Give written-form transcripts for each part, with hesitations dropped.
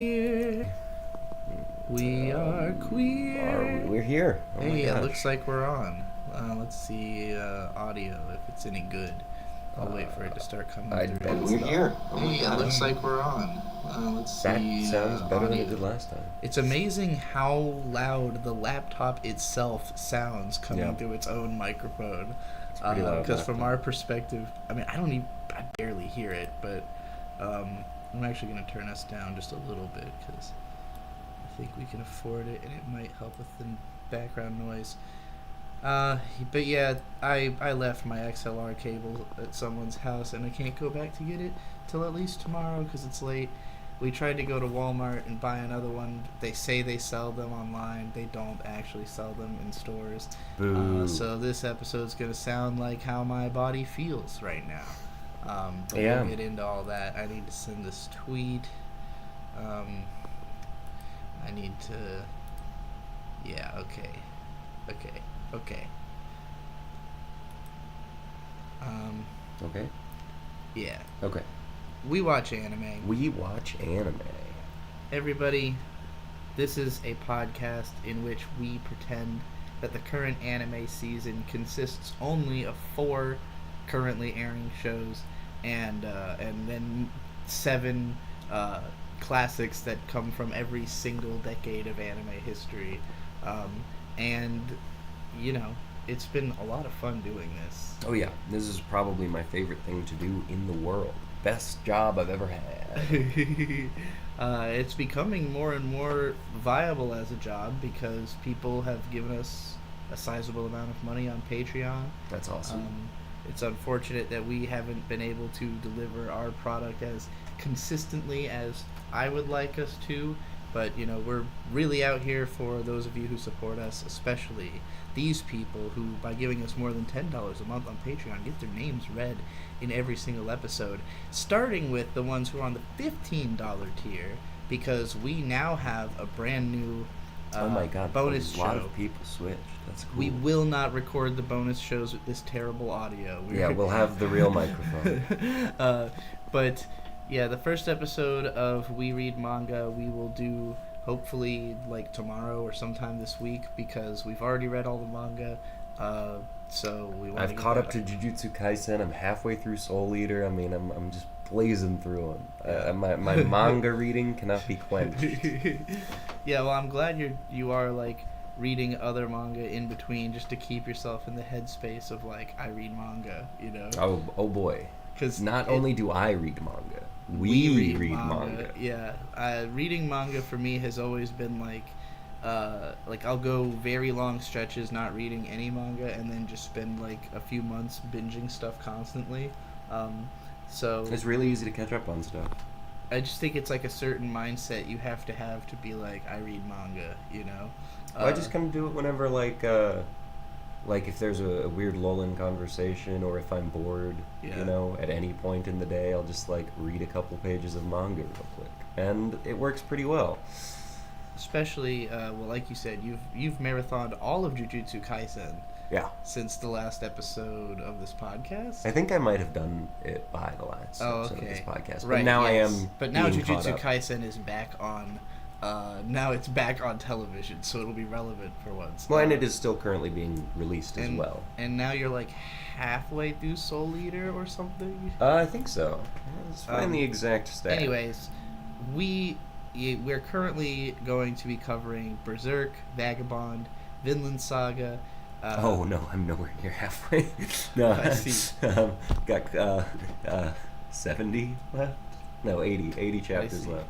Here. We are queer. We're here. Oh hey, my it gosh. looks like we're on. Let's see audio if it's any good. I'll wait for it to start coming I through. bet We're here. Hey, it looks like we're on. Let's That see. sounds better audio. than it did last time. It's amazing how loud the laptop itself sounds coming through its own microphone. It's pretty loud. Because from our perspective, I mean, I barely hear it, but I'm actually going to turn us down just a little bit because I think we can afford it and it might help with the background noise. But yeah, I left my XLR cable at someone's house and I can't go back to get it till at least tomorrow because it's late. We tried to go to Walmart and buy another one. They say they sell them online. They don't actually sell them in stores. So this episode's going to sound like how my body feels right now. But we'll get into all that. I need to send this tweet. I need to... Yeah, okay. Okay. Okay. Yeah. Okay. We watch anime. We watch anime. Everybody, this is a podcast in which we pretend that the current anime season consists only of 4 currently airing shows and then 7 classics that come from every single decade of anime history. And, you know, it's been a lot of fun doing this. Oh yeah, this is probably my favorite thing to do in the world. Best job I've ever had. It's becoming more and more viable as a job because people have given us a sizable amount of money on Patreon. That's awesome. It's unfortunate that we haven't been able to deliver our product as consistently as I would like us to, but you know, we're really out here for those of you who support us, especially these people who, by giving us more than $10 a month on Patreon, get their names read in every single episode, starting with the ones who are on the $15 tier, because we now have a brand new oh my god, bonus a show. lot of people switched. That's cool. We will not record the bonus shows with this terrible audio. Yeah, we'll have the real microphone. But yeah, the first episode of We Read Manga we will do hopefully like tomorrow or sometime this week because we've already read all the manga. So we want I've caught up to Jujutsu Kaisen. I'm halfway through Soul Eater. I mean, I'm just blazing through them. My manga reading cannot be quenched. Yeah, well, I'm glad you are like reading other manga in between just to keep yourself in the headspace of like I read manga, you know. Oh boy. Because not only do I read manga, we read manga. Yeah, reading manga for me has always been like I'll go very long stretches not reading any manga and then just spend like a few months binging stuff constantly. So it's really easy to catch up on stuff. I just think it's like a certain mindset you have to be like, I read manga, you know? I just kind of do it whenever, like if there's a weird lull in conversation or if I'm bored, you know, at any point in the day, I'll just, like, read a couple pages of manga real quick. And it works pretty well. Especially, well, like you said, you've marathoned all of Jujutsu Kaisen. Yeah. Since the last episode of this podcast? I think I might have done it by the last episode of this podcast. Right, but now I am. But now being Jujutsu Kaisen is back on. Now it's back on television, so it'll be relevant for once. Well, and it is still currently being released as well. And now you're like halfway through Soul Eater or something? I think so. Let's find the exact stat. Anyways, we're currently going to be covering Berserk, Vagabond, Vinland Saga. Oh no, I'm nowhere near halfway. No, I see. Got 70 left. No, 80 chapters left.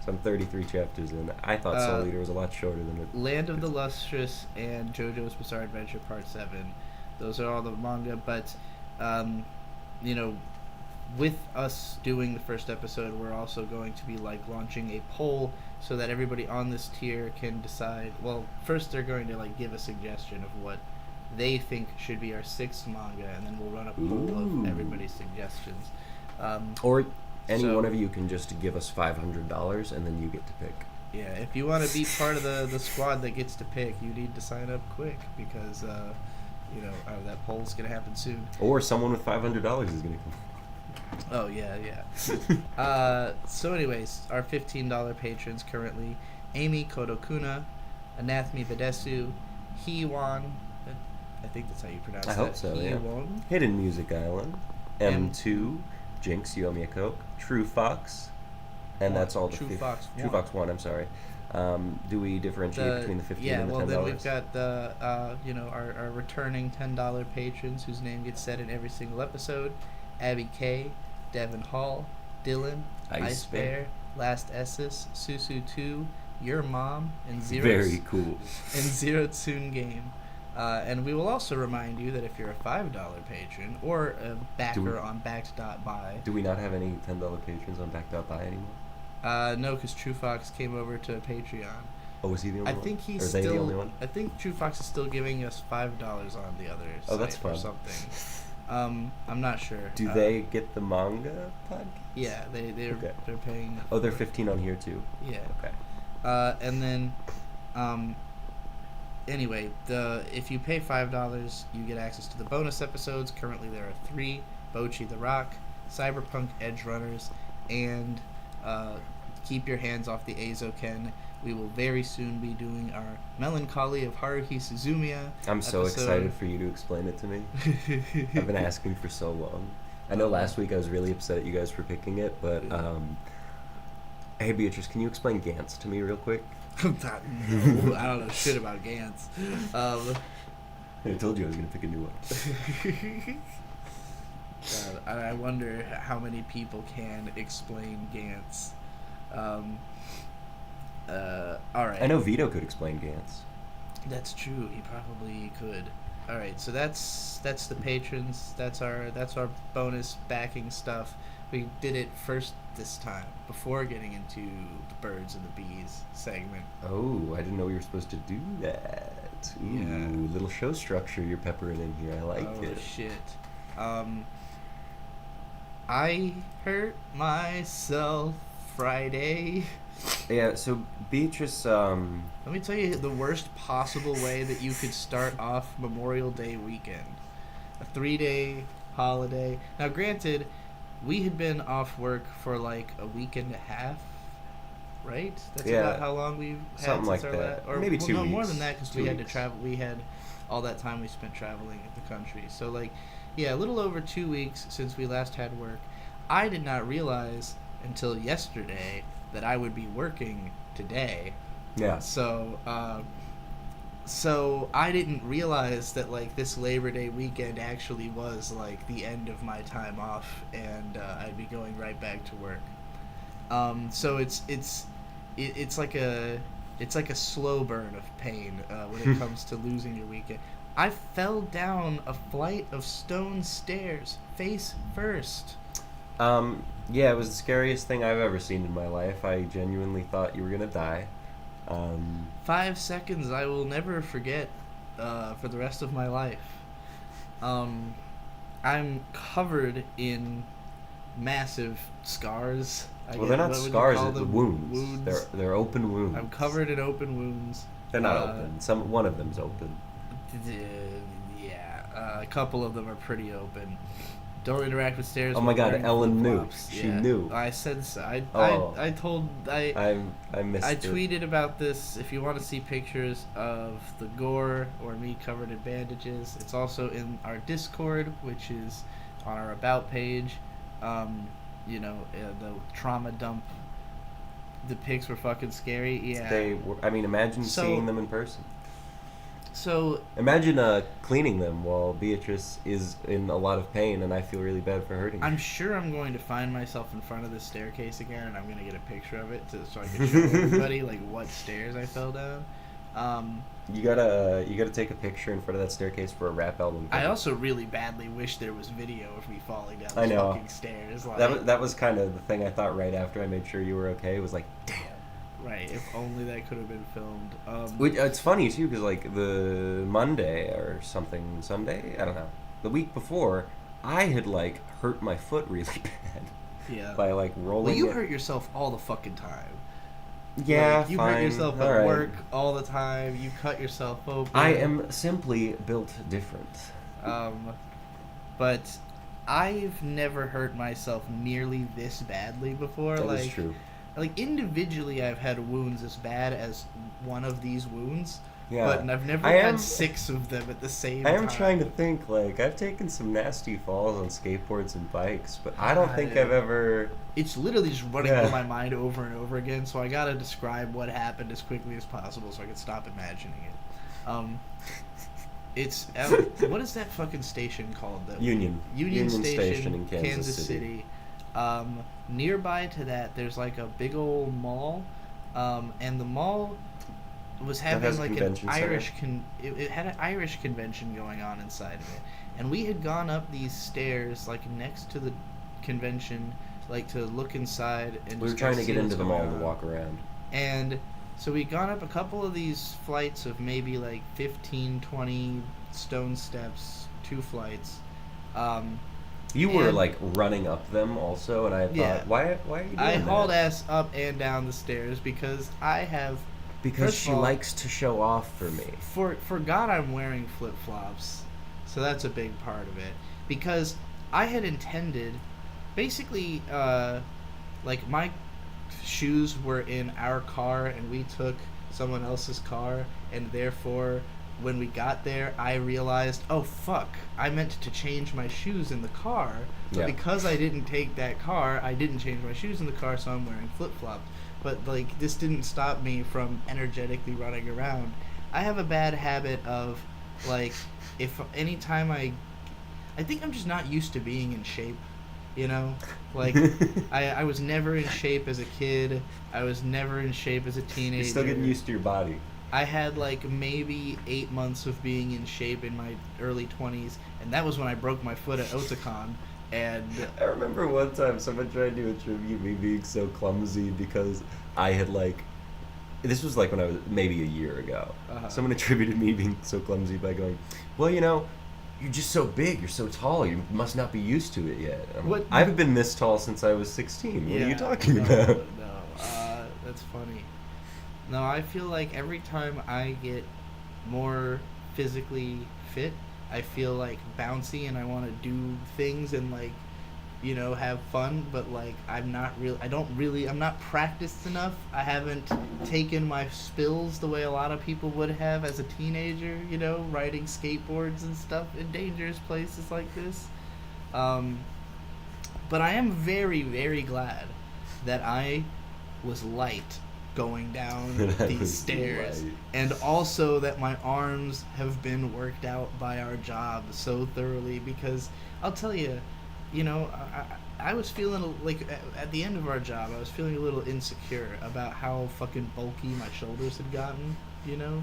So I'm 33 chapters in. I thought Soul Eater was a lot shorter than it. Land of the Lustrous and JoJo's Bizarre Adventure Part 7. Those are all the manga, but you know, with us doing the first episode, we're also going to be like launching a poll so that everybody on this tier can decide. Well, first they're going to like give a suggestion of what they think should be our 6th manga, and then we'll run a poll of everybody's suggestions. Or any one of you can just give us $500 and then you get to pick. Yeah, if you want to be part of the squad that gets to pick, you need to sign up quick because you know that poll's gonna happen soon. Or someone with $500 is gonna come. Oh yeah, yeah. So anyways, our $15 patrons currently: Amy Kodokuna, Anathemi Badesu, Hiwan. I think that's how you pronounce I that. hope so, yeah. Hiwan. Hidden Music Island, M2, Jinx, you owe me a Coke, True Fox, and that's all the True Fox True Fox 1, I'm sorry. Do we differentiate between the 15 and the $10? Yeah, well then we've got the our returning $10 patrons whose name gets said in every single episode: Abby K, Devin Hall, Dylan, Ice Bear, Last Esses, Susu2, Your Mom, and Very cool. And Zero Tune Game. And we will also remind you that if you're a $5 patron or a backer on Backed.buy... Do we not have any $10 patrons on Backed.buy anymore? No, because True Fox came over to Patreon. Oh, was he the only one? I think he's or still. they the only one? I think True Fox is still giving us $5 on the other Oh, that's site fun. or something. I'm not sure. Do they get the manga podcast? Yeah, they're Okay. they're paying. Oh, they're 15 on here too. Yeah. Okay. And then, anyway, if you pay $5, you get access to the bonus episodes. Currently, there are 3: Bochi the Rock, Cyberpunk Edge Runners, and Keep Your Hands Off the Azoken. We will very soon be doing our Melancholy of Haruhi Suzumiya. I'm so excited for you to explain it to me. I've been asking for so long. I know last week I was really upset at you guys for picking it, but hey Beatrice, can you explain Gantz to me real quick? No, I don't know shit about Gantz. I told you I was going to pick a new one. God, I wonder how many people can explain Gantz. All right. I know Vito could explain Gantz. That's true. He probably could. All right. So that's the patrons. That's our bonus backing stuff. We did it first this time before getting into the birds and the bees segment. Oh, I didn't know we were supposed to do that. Ooh, Yeah. Little show structure you're peppering in here. I like it. Oh shit. I hurt myself Friday. Yeah, so Beatrice, Let me tell you the worst possible way that you could start off Memorial Day weekend. A 3-day holiday. Now, granted, we had been off work for like a week and a half, right? That's about how long we've had something since like our that. or maybe 2 no, weeks. more than that, because 2 we had to weeks. travel. We had all that time we spent traveling the country. So, like, yeah, a little over 2 weeks since we last had work. I did not realize until yesterday that I would be working today. Yeah. So I didn't realize that like this Labor Day weekend actually was like the end of my time off, and I'd be going right back to work. So it's like a slow burn of pain when it comes to losing your weekend. I fell down a flight of stone stairs face first. Yeah, it was the scariest thing I've ever seen in my life. I genuinely thought you were gonna die. 5 seconds I will never forget for the rest of my life. I'm covered in massive scars. Well, they're not scars; it's wounds. They're open wounds. I'm covered in open wounds. They're not open. One of them's open. Yeah, a couple of them are pretty open. Don't interact with stairs. Oh my God, wearing Ellen knew. flip-flops. She knew. I said so. I missed I it. tweeted about this. If you want to see pictures of the gore or me covered in bandages, it's also in our Discord, which is on our About page. The trauma dump. The pics were fucking scary. Yeah. They were. I mean, imagine seeing them in person. So imagine cleaning them while Beatrice is in a lot of pain, and I feel really bad for hurting her. I'm sure I'm going to find myself in front of this staircase again, and I'm going to get a picture of it so I can show everybody like what stairs I fell down. You gotta take a picture in front of that staircase for a rap album cover. I also really badly wish there was video of me falling down I these know. fucking stairs. Like, that was kind of the thing I thought right after I made sure you were okay. It was like, damn. Right, if only that could have been filmed. It's funny too, because like the Monday or something, Sunday, I don't know, the week before, I had like hurt my foot really bad. Yeah. By like rolling. Well, you hurt yourself all the fucking time. Yeah, like, you fine. hurt yourself at All work all the time. You cut yourself open. I am simply built different. But I've never hurt myself nearly this badly before. That like, is true. Like individually, I've had wounds as bad as one of these wounds. Yeah. But I've never I had am- 6 of them at the same I time. am trying to think, like, I've taken some nasty falls on skateboards and bikes, but I don't think I've ever... It's literally just running Yeah. through my mind over and over again, so I gotta describe what happened as quickly as possible so I can stop imagining it. It's... what is that fucking station called? Union Station in Kansas City. Nearby to that, there's like a big old mall, and the mall was having has a like an convention center? Irish it had an Irish convention going on inside of it, and we had gone up these stairs like next to the convention, like to look inside, and We were just trying to see get what's into the going mall to on. walk around. And so we gone up a couple of these flights of maybe like 15, 20 stone steps, 2 flights. You were, And- like, running up them also, and I thought, Yeah. why are you doing I that? hauled ass up and down the stairs because I have Because First she of all- likes to show off for me. forgot I'm wearing flip flops, so that's a big part of it. Because I had intended, basically, like my shoes were in our car and we took someone else's car, and therefore when we got there I realized, oh fuck, I meant to change my shoes in the car, but Yeah. because I didn't take that car, I didn't change my shoes in the car, so I'm wearing flip flops. But like this didn't stop me from energetically running around. I have a bad habit of like, if anytime I think I'm just not used to being in shape, you know? Like I was never in shape as a kid. I was never in shape as a teenager. You're still getting used to your body. I had like maybe 8 months of being in shape in my early 20s, and that was when I broke my foot at Otakon. And I remember one time someone tried to attribute me being so clumsy because I had, like... This was, like, when I was maybe a year ago. Uh-huh. Someone attributed me being so clumsy by going, well, you know, you're just so big, you're so tall, you must not be used to it yet. What- I haven't been this tall since I was 16. What are you talking no, about? No, that's funny. No, I feel like every time I get more physically fit, I feel like bouncy and I want to do things and like, you know, have fun, but like I'm not practiced enough. I haven't taken my spills the way a lot of people would have as a teenager, you know, riding skateboards and stuff in dangerous places like this. But I am very, very glad that I was light going down That these was stairs, light. and also that my arms have been worked out by our job so thoroughly, because I'll tell you, you know, I was feeling like at the end of our job I was feeling a little insecure about how fucking bulky my shoulders had gotten, you know.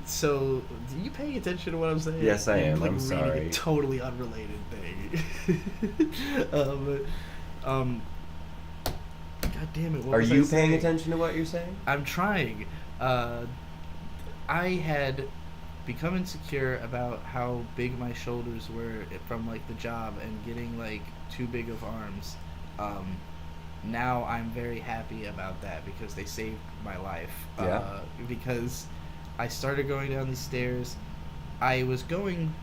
So, are you paying attention to what I'm saying? Yes, I am. Like, I'm reading sorry. a totally unrelated thing. God damn it! What Are was you I paying saying? attention to what you're saying? I'm trying. I had become insecure about how big my shoulders were from like the job and getting like too big of arms. Now I'm very happy about that because they saved my life. Yeah. Because I started going down these stairs. I was going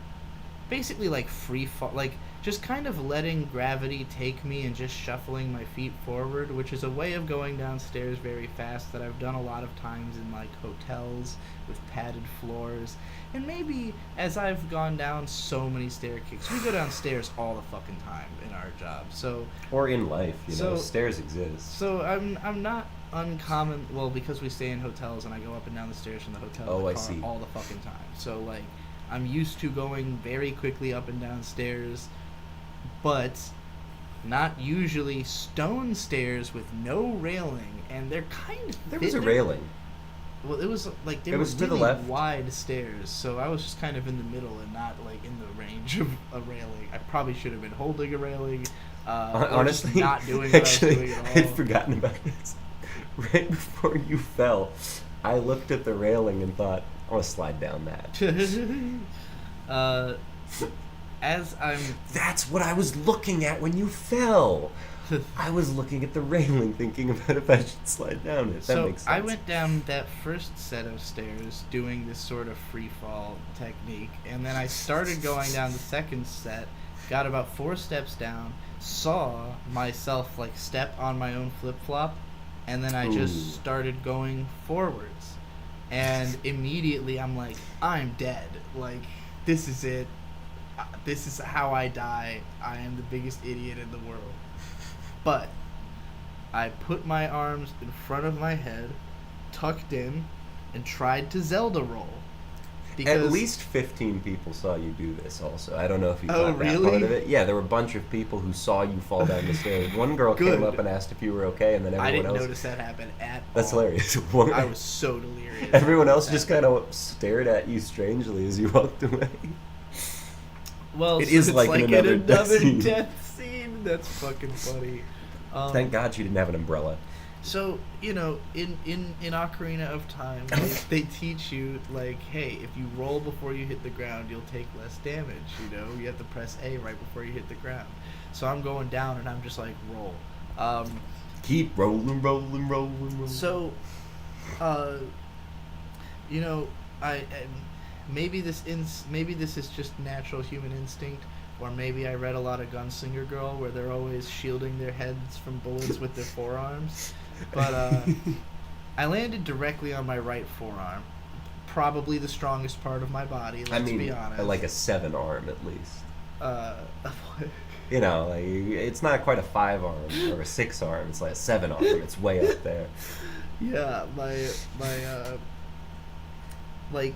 basically like free fall, like just kind of letting gravity take me and just shuffling my feet forward, which is a way of going downstairs very fast that I've done a lot of times in like hotels with padded floors. And maybe as I've gone down so many stair kicks, we go downstairs all the fucking time in our job. So Or in life, you know, So- stairs exist. I'm not uncommon, well, because we stay in hotels and I go up and down the stairs from the hotel Oh, in the I car see. all the fucking time. So like I'm used to going very quickly up and down stairs, but not usually stone stairs with no railing, and they're kind of There was a they're- railing. Well, it was like they It were was to the really left. wide stairs, so I was just kind of in the middle and not like in the range of a railing. I probably should have been holding a railing. Or Honestly, just not doing what actually, I was doing at all. I'd forgotten about this. Right before you fell, I looked at the railing and thought, I want to slide down that. As I'm That's what I was looking at when you fell. I was looking at the railing thinking about if I should slide down it. That makes sense. I went down that first set of stairs doing this sort of free fall technique, and then I started going down the second set, got about 4 steps down, saw myself like step on my own flip-flop, and then I just started going forwards. And immediately I'm like, I'm dead. Like, this is it. This is how I die. I am the biggest idiot in the world. But I put my arms in front of my head, tucked in, and tried to Zelda roll. At least 15 people saw you do this also. I don't know if you caught really? that part of it. Yeah, there were a bunch of people who saw you fall down the stairs. One girl came up and asked if you were okay, and then everyone else... I didn't notice that happen at all. That's hilarious. I was so delirious. Everyone else just kind of stared at you strangely as you walked away. Well, it is like another death scene. That's fucking funny. Thank God she didn't have an umbrella. So, you know, in Ocarina of Time, they teach you, like, hey, if you roll before you hit the ground, you'll take less damage, you know? You have to press A right before you hit the ground. So I'm going down, and I'm just like, roll. Keep rolling. So, you know, maybe this is just natural human instinct, or maybe I read a lot of Gunslinger Girl, where they're always shielding their heads from bullets with their forearms. But I landed directly on my right forearm, probably the strongest part of my body. Let's be honest. Like a 7-arm at least. You know, like, it's not quite a 5-arm or a 6-arm. It's like a 7-arm. It's way up there. Yeah, my like,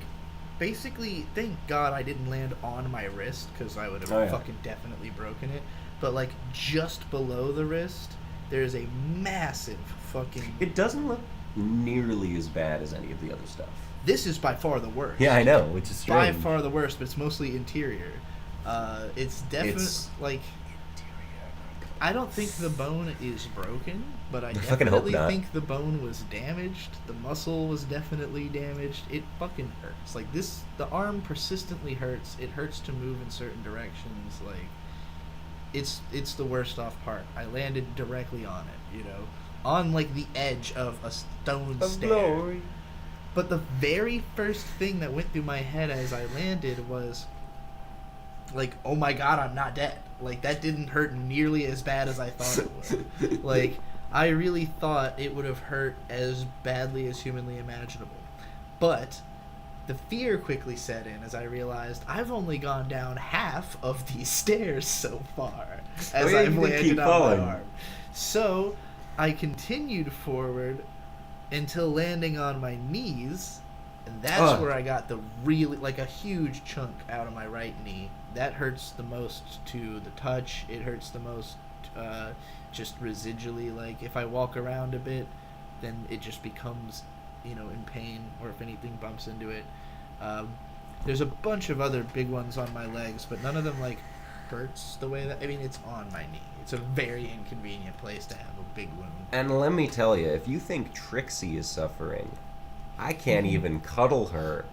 basically, thank God I didn't land on my wrist, because I would have fucking definitely broken it. But like just below the wrist, there's a massive fucking... It doesn't look nearly as bad as any of the other stuff. This is by far the worst. Yeah, I know, which is strange. By far the worst, but it's mostly interior. It's definitely like... I don't think the bone is broken, but I definitely think the bone was damaged. The muscle was definitely damaged. It fucking hurts. Like, the arm persistently hurts. It hurts to move in certain directions. Like, it's the worst off part. I landed directly on it, you know, on like the edge of a stone stair. Glory. But the very first thing that went through my head as I landed was like, oh my God, I'm not dead. Like, that didn't hurt nearly as bad as I thought it would. Like, I really thought it would have hurt as badly as humanly imaginable. But the fear quickly set in as I realized I've only gone down half of these stairs so far as I've landed on my arm. So I continued forward until landing on my knees, and that's where I got the really, like, a huge chunk out of my right knee. That hurts the most to the touch. It hurts the most just residually. Like, if I walk around a bit, then it just becomes, you know, in pain, or if anything bumps into it. There's a bunch of other big ones on my legs, but none of them, like, hurts the way that... I mean, it's on my knee. It's a very inconvenient place to have a big wound. And let me tell you, if you think Trixie is suffering, I can't even cuddle her.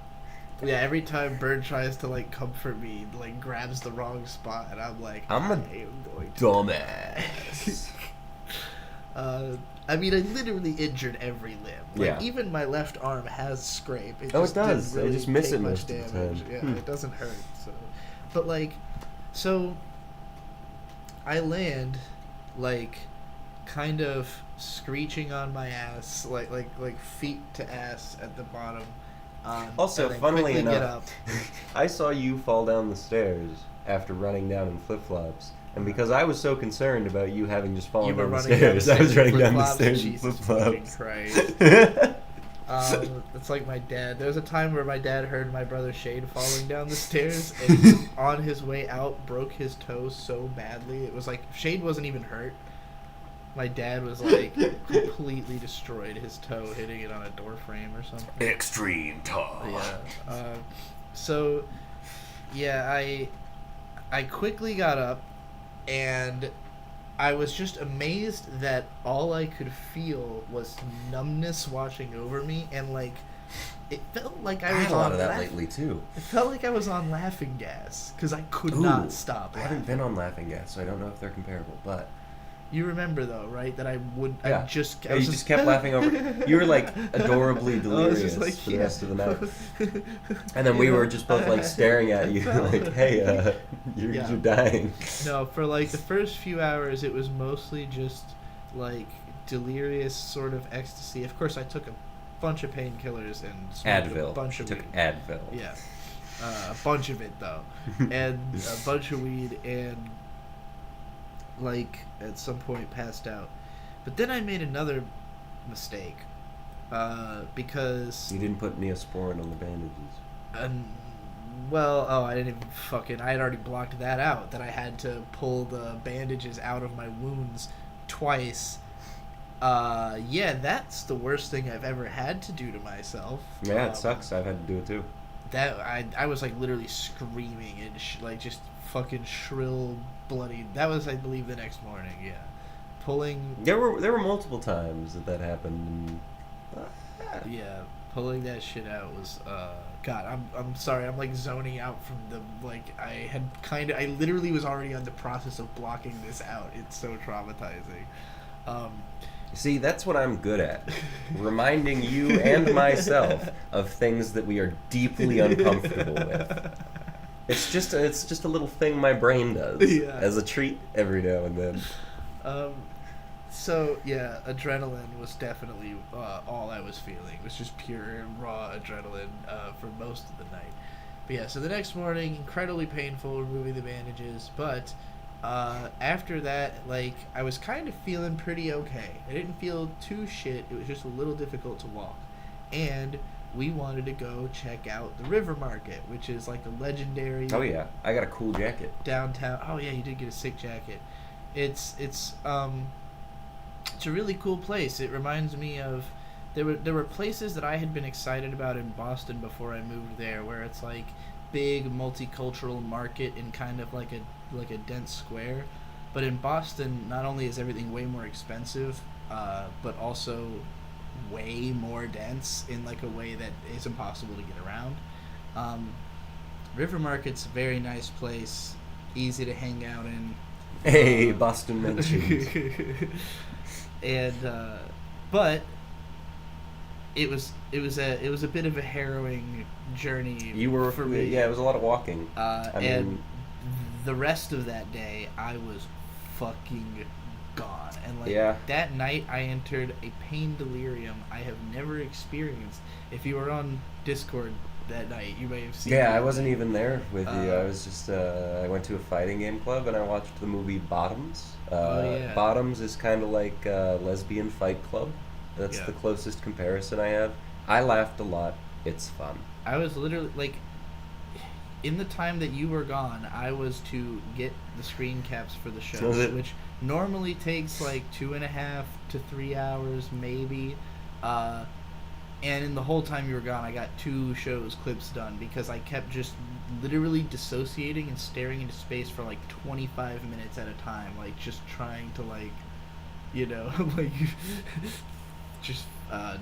Yeah, every time Bird tries to, like, comfort me, like, grabs the wrong spot, and I'm like, I'm a dumbass. I mean, I literally injured every limb. Like, yeah. Even my left arm has scrape. It does. Really, I just miss it most of the time. Yeah, it doesn't hurt. So, but like, so I land, like, kind of screeching on my ass, like feet to ass at the bottom. Also, funnily enough, I saw you fall down the stairs after running down in flip-flops. And because I was so concerned about you having just fallen down the stairs, I was running down the stairs in flip-flops. It's like my dad. There was a time where my dad heard my brother Shade falling down the stairs, and he, on his way out, broke his toe so badly. It was like, Shade wasn't even hurt. My dad was, like, completely destroyed his toe, hitting it on a door frame or something. Extreme toe. Yeah. So, yeah, I quickly got up, and I was just amazed that all I could feel was numbness washing over me, and, like, it felt like I was had a lot of that lately too. It felt like I was on laughing gas, because I could not stop laughing. I haven't been on laughing gas, so I don't know if they're comparable, but You remember though, right? That I Yeah. I just Yeah, you just kept laughing over. You were like adorably delirious like, for the rest of the night, and then we were just both like staring at you, like, "Hey, you're dying." No, for like the first few hours, it was mostly just like delirious sort of ecstasy. Of course, I took a bunch of painkillers and smoked Advil. a bunch of Took weed. Advil. Yeah, a bunch of it though, and a bunch of weed, and like at some point passed out. But then I made another mistake because You didn't put Neosporin on the bandages. I didn't even fucking. I had already blocked that out. That I had to pull the bandages out of my wounds twice. Yeah, that's the worst thing I've ever had to do to myself. Yeah, it sucks. I've had to do it too. That I was like literally screaming and like just fucking shrill, bloody. That was, I believe, the next morning. Yeah, pulling. There were multiple times that happened. And, Yeah, pulling that shit out was God. I'm sorry. I'm like zoning out from the like. I literally was already on the process of blocking this out. It's so traumatizing. See, that's what I'm good at. Reminding you and myself of things that we are deeply uncomfortable with. It's just a little thing my brain does as a treat every now and then. So yeah, adrenaline was definitely all I was feeling. It was just pure raw adrenaline for most of the night. But yeah, so the next morning, incredibly painful, removing the bandages, but after that, like, I was kind of feeling pretty okay. I didn't feel too shit. It was just a little difficult to walk. And we wanted to go check out the River Market, which is like a legendary... Oh yeah, I got a cool jacket. Downtown... Oh yeah, you did get a sick jacket. It's a really cool place. It reminds me of... There were places that I had been excited about in Boston before I moved there, where it's like big multicultural market in kind of like a dense square. But in Boston, not only is everything way more expensive, but also way more dense in like a way that is impossible to get around. River Market's a very nice place, easy to hang out in. Hey, Boston mentioned. And but it was a bit of a harrowing journey. For me. Yeah, it was a lot of walking. And the rest of that day, I was fucking gone. And like that night, I entered a pain delirium I have never experienced. If you were on Discord that night, you may have seen. Yeah, I wasn't even there with you. I was just I went to a fighting game club and I watched the movie Bottoms. Bottoms is kind of like a lesbian fight club. That's the closest comparison I have. I laughed a lot. It's fun. I was literally like, in the time that you were gone, I was to get the screen caps for the shows, which normally takes like 2.5 to 3 hours, maybe. And in the whole time you were gone, I got 2 shows clips done because I kept just literally dissociating and staring into space for like 25 minutes at a time, like just trying to like, you know, like just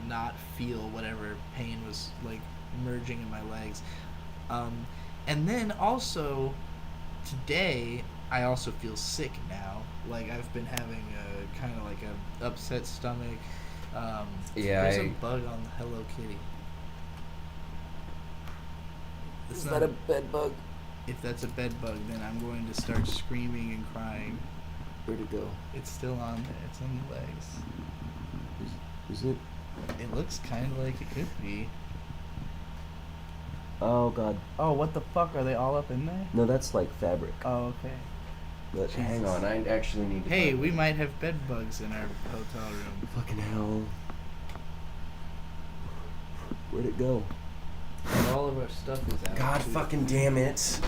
not feel whatever pain was like merging in my legs. And then also today I also feel sick now. Like I've been having a kind of like a upset stomach. There's a bug on the Hello Kitty. Is that a bed bug? If that's a bed bug, then I'm going to start screaming and crying. Where'd it go? It's still on there. It's on the legs. Is it? It looks kind of like it could be. Oh god. Oh, what the fuck? Are they all up in there? No, that's like fabric. Oh, okay. But hang on, I actually need to... Hey, we might have bed bugs in our hotel room. Fucking hell. Where'd it go? And all of our stuff is out. God fucking damn it.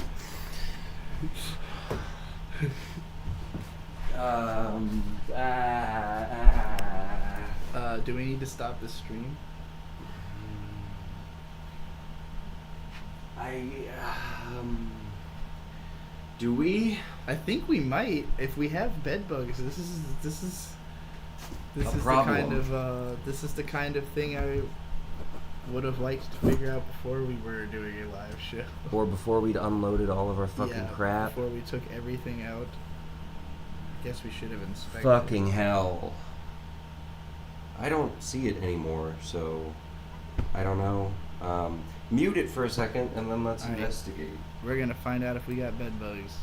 Do we need to stop the stream? Do we? I think we might. If we have bed bugs, this is the kind of thing I would have liked to figure out before we were doing a live show. Or before we'd unloaded all of our fucking crap. Before we took everything out. Guess we should have inspected. Fucking hell. I don't see it anymore, so I don't know. Mute it for a second and then let's Alright. investigate. We're gonna find out if we got bed bugs.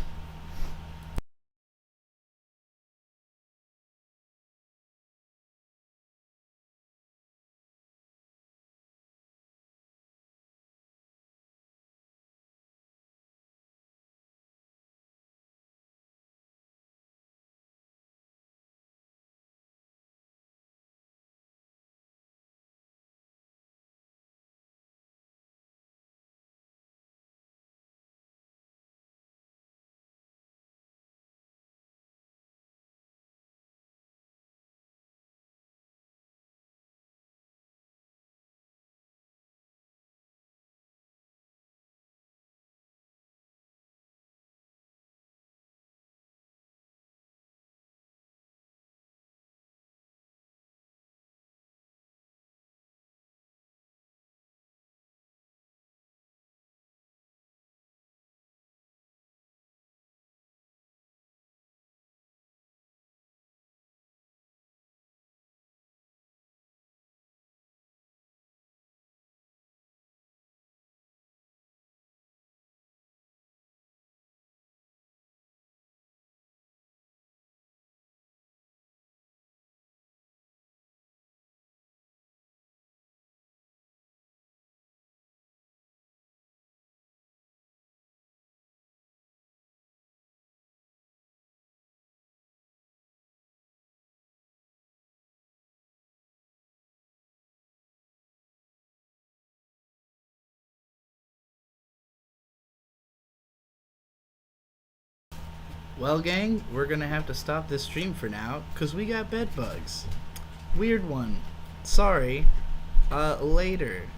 Well, gang, we're gonna have to stop this stream for now, cause we got bed bugs. Weird one. Sorry. Later.